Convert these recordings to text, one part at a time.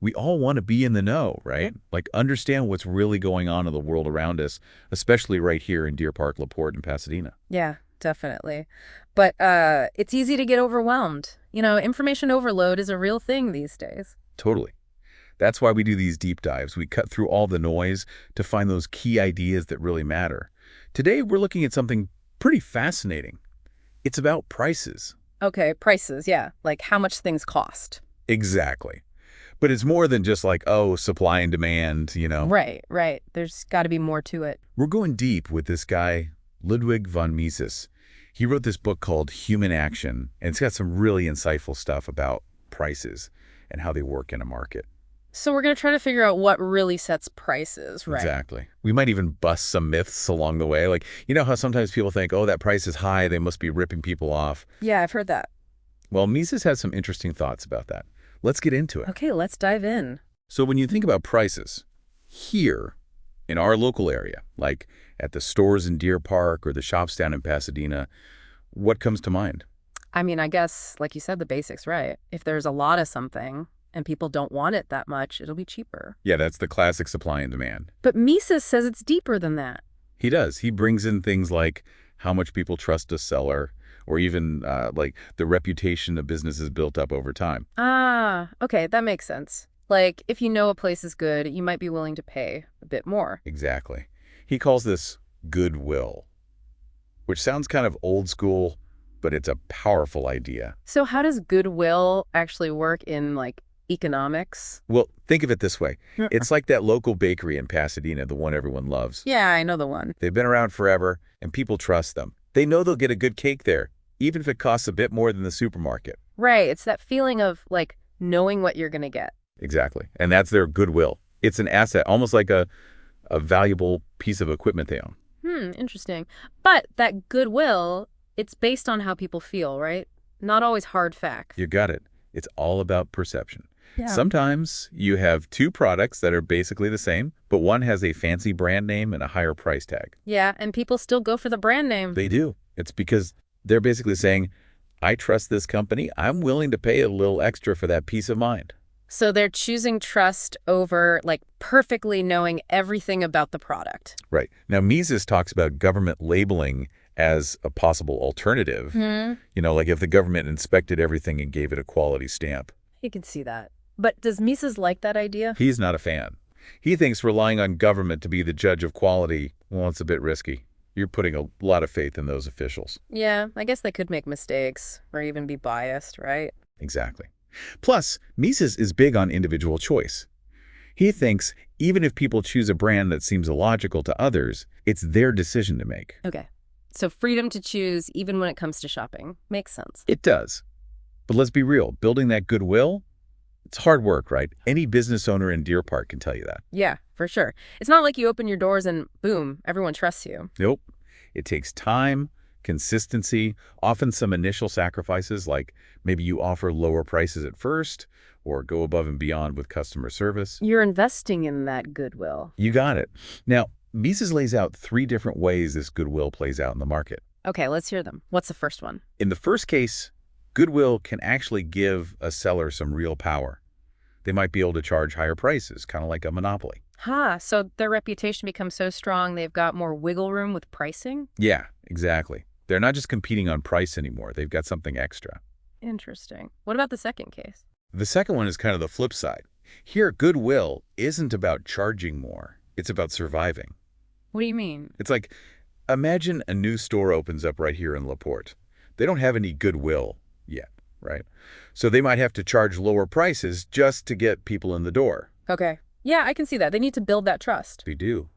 We all want to be in the know, right? Like understand what's really going on in the world around us, especially right here in Deer Park, LaPorte, and Pasadena. Yeah, definitely. But it's easy to get overwhelmed. Information overload is a real thing these days. Totally. That's why we do these deep dives. We cut through all the noise to find those key ideas that really matter. Today, we're looking at something pretty fascinating. It's about prices. Okay, prices, yeah. Like how much things cost. Exactly. But it's more than just like, oh, supply and demand. Right, right. There's got to be more to it. We're going deep with this guy, Ludwig von Mises. He wrote this book called Human Action, and it's got some really insightful stuff about prices and how they work in a market. So we're going to try to figure out what really sets prices, right? Exactly. We might even bust some myths along the way. Like, you know how sometimes people think, oh, that price is high, they must be ripping people off. Yeah, I've heard that. Well, Mises has some interesting thoughts about that. Let's get into it. Okay, let's dive in. So when you think about prices, here in our local area, like at the stores in Deer Park or the shops down in Pasadena, what comes to mind? I mean, I guess, like you said, the basics, right? If there's a lot of something and people don't want it that much, it'll be cheaper. Yeah, that's the classic supply and demand. But Mises says it's deeper than that. He does. He brings in things like how much people trust a seller, or even like the reputation a business has built up over time. Ah, okay, that makes sense. Like, if you know a place is good, you might be willing to pay a bit more. Exactly. He calls this goodwill, which sounds kind of old school, but it's a powerful idea. So how does goodwill actually work in, like, economics? Well, think of it this way. It's like that local bakery in Pasadena, the one everyone loves. Yeah, I know the one. They've been around forever, and people trust them. They know they'll get a good cake there, even if it costs a bit more than the supermarket. Right, it's that feeling of, like, knowing what you're going to get. Exactly. And that's their goodwill. It's an asset, almost like a valuable piece of equipment they own. Interesting. But that goodwill, it's based on how people feel, right? Not always hard facts. You got it. It's all about perception. Yeah. Sometimes you have two products that are basically the same, but one has a fancy brand name and a higher price tag. Yeah, and people still go for the brand name. They do. It's because they're basically saying, I trust this company. I'm willing to pay a little extra for that peace of mind. So they're choosing trust over, like, perfectly knowing everything about the product. Right. Now, Mises talks about government labeling as a possible alternative. Like if the government inspected everything and gave it a quality stamp. You can see that. But does Mises like that idea? He's not a fan. He thinks relying on government to be the judge of quality, well, it's a bit risky. You're putting a lot of faith in those officials. Yeah, I guess they could make mistakes or even be biased, right? Exactly. Plus, Mises is big on individual choice. He thinks even if people choose a brand that seems illogical to others, it's their decision to make. Okay. So freedom to choose even when it comes to shopping. Makes sense. It does. But let's be real, building that goodwill, it's hard work, right? Any business owner in Deer Park can tell you that. Yeah, for sure. It's not like you open your doors and boom, everyone trusts you. Nope. It takes time, consistency, often some initial sacrifices, like maybe you offer lower prices at first or go above and beyond with customer service. You're investing in that goodwill. You got it. Now, Mises lays out 3 different ways this goodwill plays out in the market. Okay, let's hear them. What's the first one? In the first case, goodwill can actually give a seller some real power. They might be able to charge higher prices, kind of like a monopoly. So their reputation becomes so strong they've got more wiggle room with pricing? Yeah, exactly. They're not just competing on price anymore. They've got something extra. Interesting. What about the second case? The second one is kind of the flip side. Here, goodwill isn't about charging more. It's about surviving. What do you mean? It's like, imagine a new store opens up right here in LaPorte. They don't have any goodwill yet, right? So they might have to charge lower prices just to get people in the door. Okay. Yeah, I can see that. They need to build that trust. They do.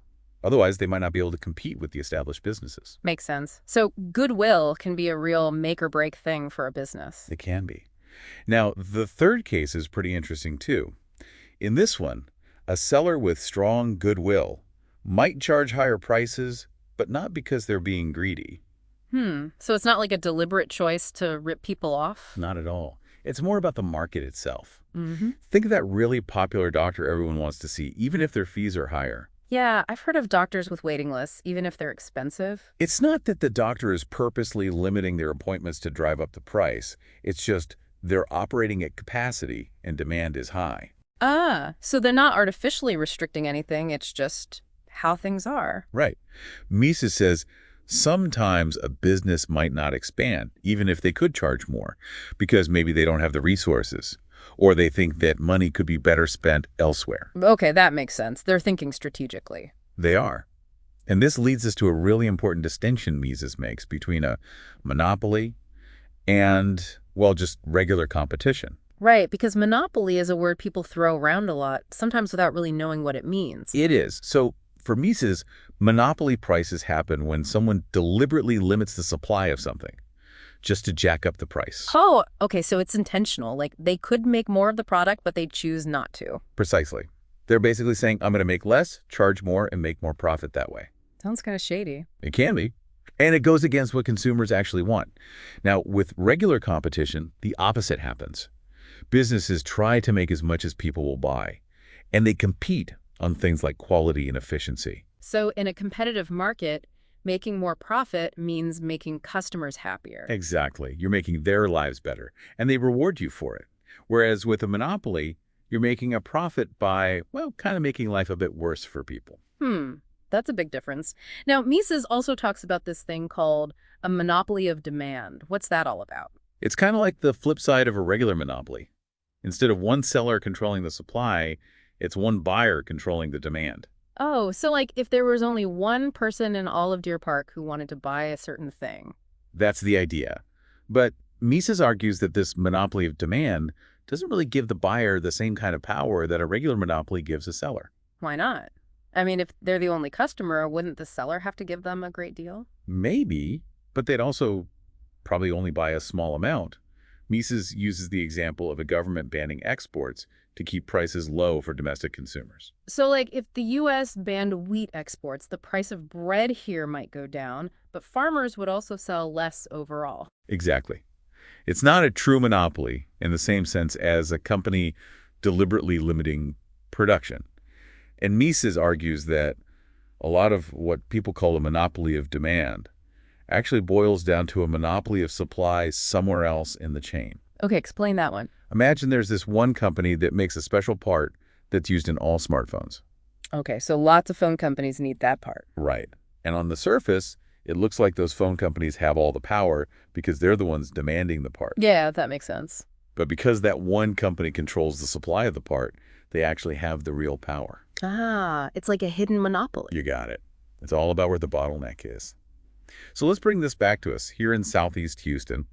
Otherwise, they might not be able to compete with the established businesses. Makes sense. So goodwill can be a real make or break thing for a business. It can be. Now, the third case is pretty interesting too. In this one, a seller with strong goodwill might charge higher prices, but not because they're being greedy. So it's not like a deliberate choice to rip people off? Not at all. It's more about the market itself. Mm-hmm. Think of that really popular doctor everyone wants to see, even if their fees are higher. Yeah, I've heard of doctors with waiting lists, even if they're expensive. It's not that the doctor is purposely limiting their appointments to drive up the price. It's just they're operating at capacity and demand is high. Ah, so they're not artificially restricting anything, it's just how things are. Right. Mises says sometimes a business might not expand, even if they could charge more, because maybe they don't have the resources, or they think that money could be better spent elsewhere. Okay, that makes sense. They're thinking strategically. They are. And this leads us to a really important distinction Mises makes between a monopoly and, well, just regular competition. Right, because monopoly is a word people throw around a lot, sometimes without really knowing what it means. It is. So for Mises, monopoly prices happen when someone deliberately limits the supply of something just to jack up the price. Oh, okay, so it's intentional. Like they could make more of the product, but they choose not to. Precisely. They're basically saying, I'm going to make less, charge more, and make more profit that way. Sounds kind of shady. It can be. And it goes against what consumers actually want. Now, with regular competition, the opposite happens. Businesses try to make as much as people will buy, and they compete on things like quality and efficiency. So in a competitive market, making more profit means making customers happier. Exactly. You're making their lives better, and they reward you for it. Whereas with a monopoly, you're making a profit by, well, kind of making life a bit worse for people. That's a big difference. Now, Mises also talks about this thing called a monopoly of demand. What's that all about? It's kind of like the flip side of a regular monopoly. Instead of one seller controlling the supply, it's one buyer controlling the demand. Oh, so like if there was only one person in all of Deer Park who wanted to buy a certain thing. That's the idea. But Mises argues that this monopoly of demand doesn't really give the buyer the same kind of power that a regular monopoly gives a seller. Why not? I mean, if they're the only customer, wouldn't the seller have to give them a great deal? Maybe, but they'd also probably only buy a small amount. Mises uses the example of a government banning exports to keep prices low for domestic consumers. So like if the U.S. banned wheat exports, the price of bread here might go down, but farmers would also sell less overall. Exactly. It's not a true monopoly in the same sense as a company deliberately limiting production. And Mises argues that a lot of what people call a monopoly of demand actually boils down to a monopoly of supply somewhere else in the chain. Okay, explain that one. Imagine there's this one company that makes a special part that's used in all smartphones. Okay, so lots of phone companies need that part. Right. And on the surface, it looks like those phone companies have all the power because they're the ones demanding the part. Yeah, that makes sense. But because that one company controls the supply of the part, they actually have the real power. Ah, it's like a hidden monopoly. You got it. It's all about where the bottleneck is. So let's bring this back to us here in Southeast Houston.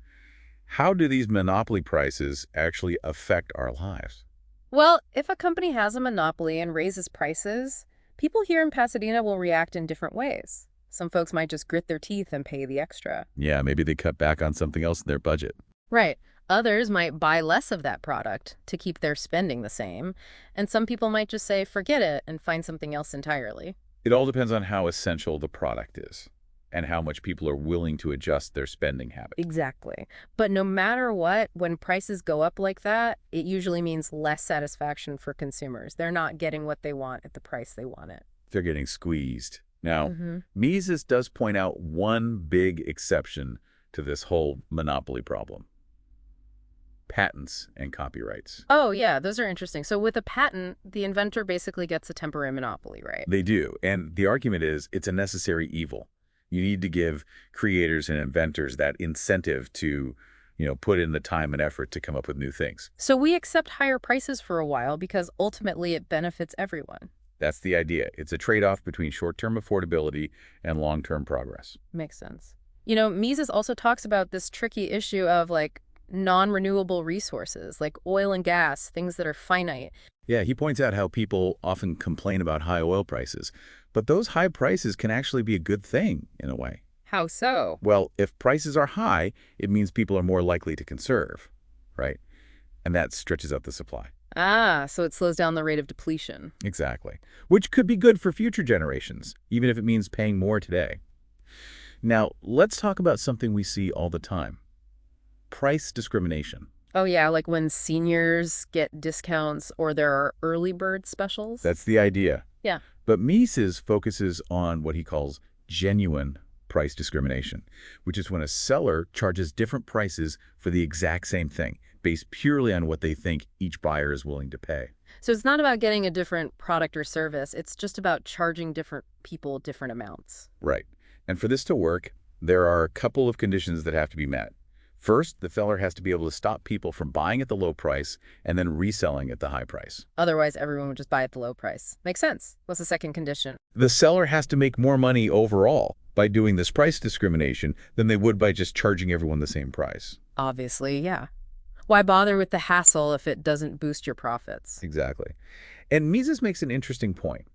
How do these monopoly prices actually affect our lives? Well, if a company has a monopoly and raises prices, people here in Pasadena will react in different ways. Some folks might just grit their teeth and pay the extra. Yeah, maybe they cut back on something else in their budget. Right. Others might buy less of that product to keep their spending the same. And some people might just say, forget it, and find something else entirely. It all depends on how essential the product is and how much people are willing to adjust their spending habits. Exactly. But no matter what, when prices go up like that, it usually means less satisfaction for consumers. They're not getting what they want at the price they want it. They're getting squeezed. Now, Mises does point out one big exception to this whole monopoly problem: patents and copyrights. Oh, yeah, those are interesting. So with a patent, the inventor basically gets a temporary monopoly, right? They do. And the argument is it's a necessary evil. You need to give creators and inventors that incentive to, put in the time and effort to come up with new things. So we accept higher prices for a while because ultimately it benefits everyone. That's the idea. It's a trade-off between short-term affordability and long-term progress. Makes sense. Mises also talks about this tricky issue of like non-renewable resources, like oil and gas, things that are finite. Yeah, he points out how people often complain about high oil prices, but those high prices can actually be a good thing in a way. How so? Well, if prices are high, it means people are more likely to conserve, right? And that stretches out the supply. Ah, so it slows down the rate of depletion. Exactly. Which could be good for future generations, even if it means paying more today. Now, let's talk about something we see all the time: price discrimination. Oh, yeah, like when seniors get discounts or there are early bird specials? That's the idea. Yeah. But Mises focuses on what he calls genuine price discrimination, which is when a seller charges different prices for the exact same thing, based purely on what they think each buyer is willing to pay. So it's not about getting a different product or service. It's just about charging different people different amounts. Right. And for this to work, there are a couple of conditions that have to be met. First, the seller has to be able to stop people from buying at the low price and then reselling at the high price. Otherwise, everyone would just buy at the low price. Makes sense. What's the second condition? The seller has to make more money overall by doing this price discrimination than they would by just charging everyone the same price. Obviously, yeah. Why bother with the hassle if it doesn't boost your profits? Exactly. And Mises makes an interesting point.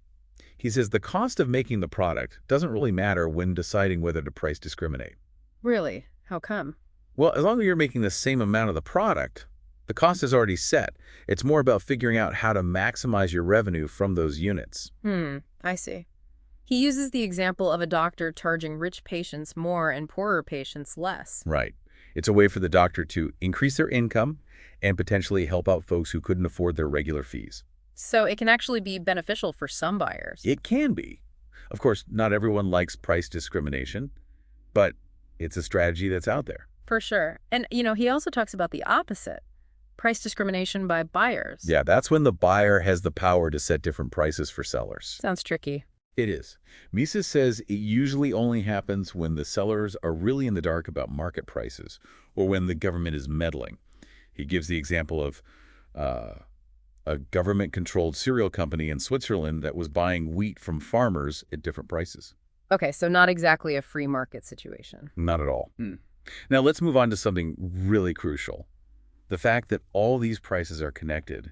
He says the cost of making the product doesn't really matter when deciding whether to price discriminate. Really? How come? Well, as long as you're making the same amount of the product, the cost is already set. It's more about figuring out how to maximize your revenue from those units. I see. He uses the example of a doctor charging rich patients more and poorer patients less. Right. It's a way for the doctor to increase their income and potentially help out folks who couldn't afford their regular fees. So it can actually be beneficial for some buyers. It can be. Of course, not everyone likes price discrimination, but it's a strategy that's out there. For sure. And, he also talks about the opposite, price discrimination by buyers. Yeah, that's when the buyer has the power to set different prices for sellers. Sounds tricky. It is. Mises says it usually only happens when the sellers are really in the dark about market prices or when the government is meddling. He gives the example of a government-controlled cereal company in Switzerland that was buying wheat from farmers at different prices. Okay, so not exactly a free market situation. Not at all. Now let's move on to something really crucial. The fact that all these prices are connected.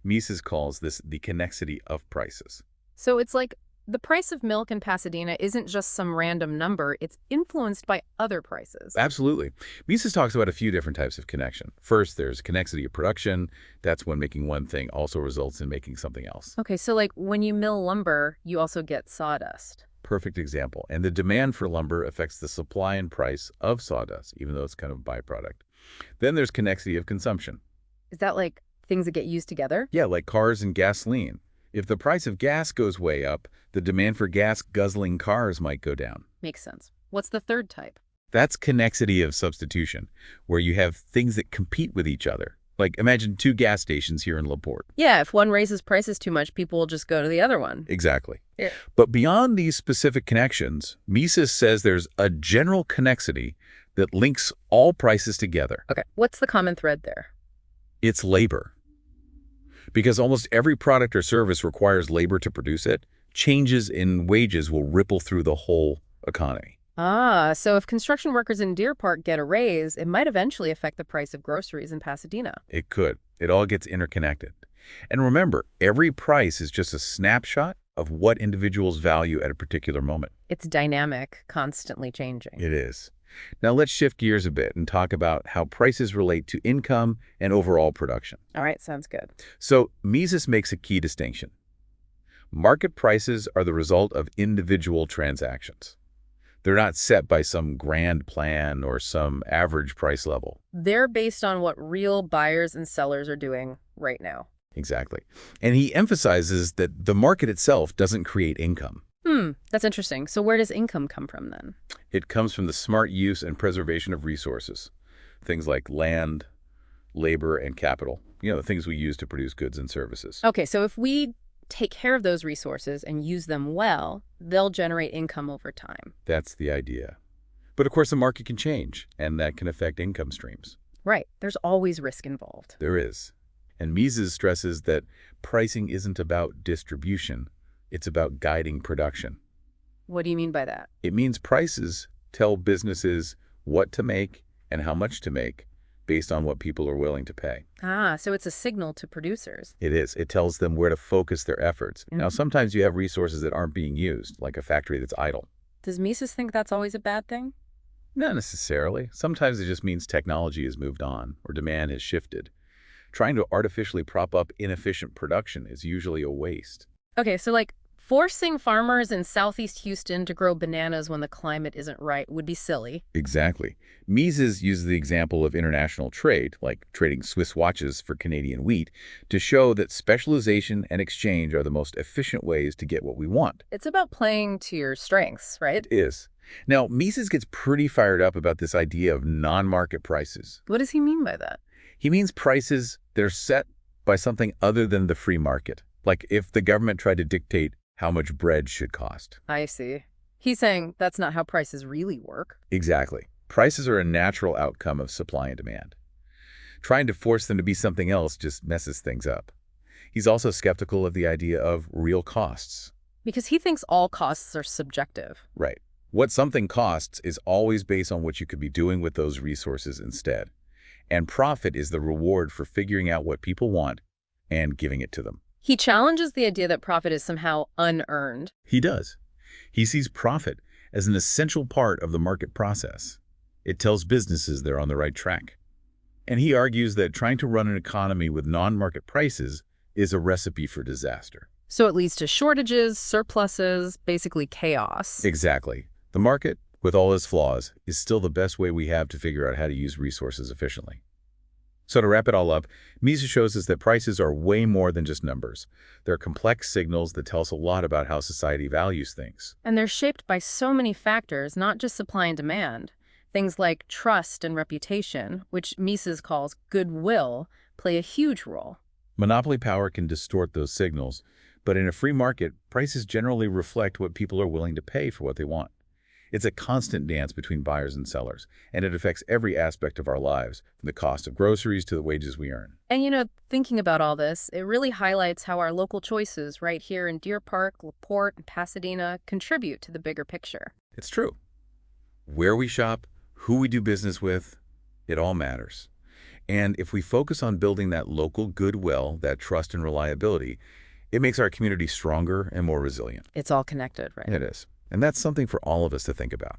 Mises calls this the connexity of prices. So it's like the price of milk in Pasadena isn't just some random number, it's influenced by other prices. Absolutely. Mises talks about a few different types of connection. First, there's connexity of production. That's when making one thing also results in making something else. Okay, so like when you mill lumber, you also get sawdust. Perfect example. And the demand for lumber affects the supply and price of sawdust, even though it's kind of a byproduct. Then there's connexity of consumption. Is that like things that get used together? Yeah, like cars and gasoline. If the price of gas goes way up, the demand for gas-guzzling cars might go down. Makes sense. What's the third type? That's connexity of substitution, where you have things that compete with each other. Like, imagine two gas stations here in LaPorte. Yeah, if one raises prices too much, people will just go to the other one. Exactly. Yeah. But beyond these specific connections, Mises says there's a general connexity that links all prices together. Okay, what's the common thread there? It's labor. Because almost every product or service requires labor to produce it, changes in wages will ripple through the whole economy. Ah, so if construction workers in Deer Park get a raise, it might eventually affect the price of groceries in Pasadena. It could. It all gets interconnected. And remember, every price is just a snapshot of what individuals value at a particular moment. It's dynamic, constantly changing. It is. Now let's shift gears a bit and talk about how prices relate to income and overall production. All right, sounds good. So Mises makes a key distinction. Market prices are the result of individual transactions. They're not set by some grand plan or some average price level. They're based on what real buyers and sellers are doing right now. Exactly. And he emphasizes that the market itself doesn't create income. That's interesting. So where does income come from then? It comes from the smart use and preservation of resources. Things like land, labor, and capital. The things we use to produce goods and services. Okay, so if we take care of those resources and use them well, they'll generate income over time. That's the idea. But of course, the market can change, and that can affect income streams. Right. There's always risk involved. There is. And Mises stresses that pricing isn't about distribution. It's about guiding production. What do you mean by that? It means prices tell businesses what to make and how much to make based on what people are willing to pay. Ah, so it's a signal to producers. It is. It tells them where to focus their efforts. Now, sometimes you have resources that aren't being used, like a factory that's idle. Does Mises think that's always a bad thing? Not necessarily. Sometimes it just means technology has moved on or demand has shifted. Trying to artificially prop up inefficient production is usually a waste. Okay, so like forcing farmers in Southeast Houston to grow bananas when the climate isn't right would be silly. Exactly. Mises uses the example of international trade, like trading Swiss watches for Canadian wheat, to show that specialization and exchange are the most efficient ways to get what we want. It's about playing to your strengths, right? It is. Now, Mises gets pretty fired up about this idea of non-market prices. What does he mean by that? He means prices that are set by something other than the free market. Like if the government tried to dictate how much bread should cost. I see. He's saying that's not how prices really work. Exactly. Prices are a natural outcome of supply and demand. Trying to force them to be something else just messes things up. He's also skeptical of the idea of real costs. Because he thinks all costs are subjective. Right. What something costs is always based on what you could be doing with those resources instead. And profit is the reward for figuring out what people want and giving it to them. He challenges the idea that profit is somehow unearned. He does. He sees profit as an essential part of the market process. It tells businesses they're on the right track. And he argues that trying to run an economy with non-market prices is a recipe for disaster. So it leads to shortages, surpluses, basically chaos. Exactly. The market, with all its flaws, is still the best way we have to figure out how to use resources efficiently. So to wrap it all up, Mises shows us that prices are way more than just numbers. They're complex signals that tell us a lot about how society values things. And they're shaped by so many factors, not just supply and demand. Things like trust and reputation, which Mises calls goodwill, play a huge role. Monopoly power can distort those signals, but in a free market, prices generally reflect what people are willing to pay for what they want. It's a constant dance between buyers and sellers, and it affects every aspect of our lives, from the cost of groceries to the wages we earn. And thinking about all this, it really highlights how our local choices right here in Deer Park, LaPorte, and Pasadena contribute to the bigger picture. It's true. Where we shop, who we do business with, it all matters. And if we focus on building that local goodwill, that trust and reliability, it makes our community stronger and more resilient. It's all connected, right? It is. And that's something for all of us to think about.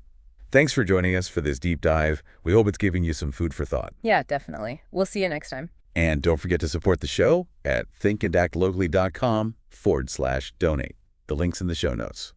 Thanks for joining us for this deep dive. We hope it's giving you some food for thought. Yeah, definitely. We'll see you next time. And don't forget to support the show at thinkandactlocally.com/donate. The link's in the show notes.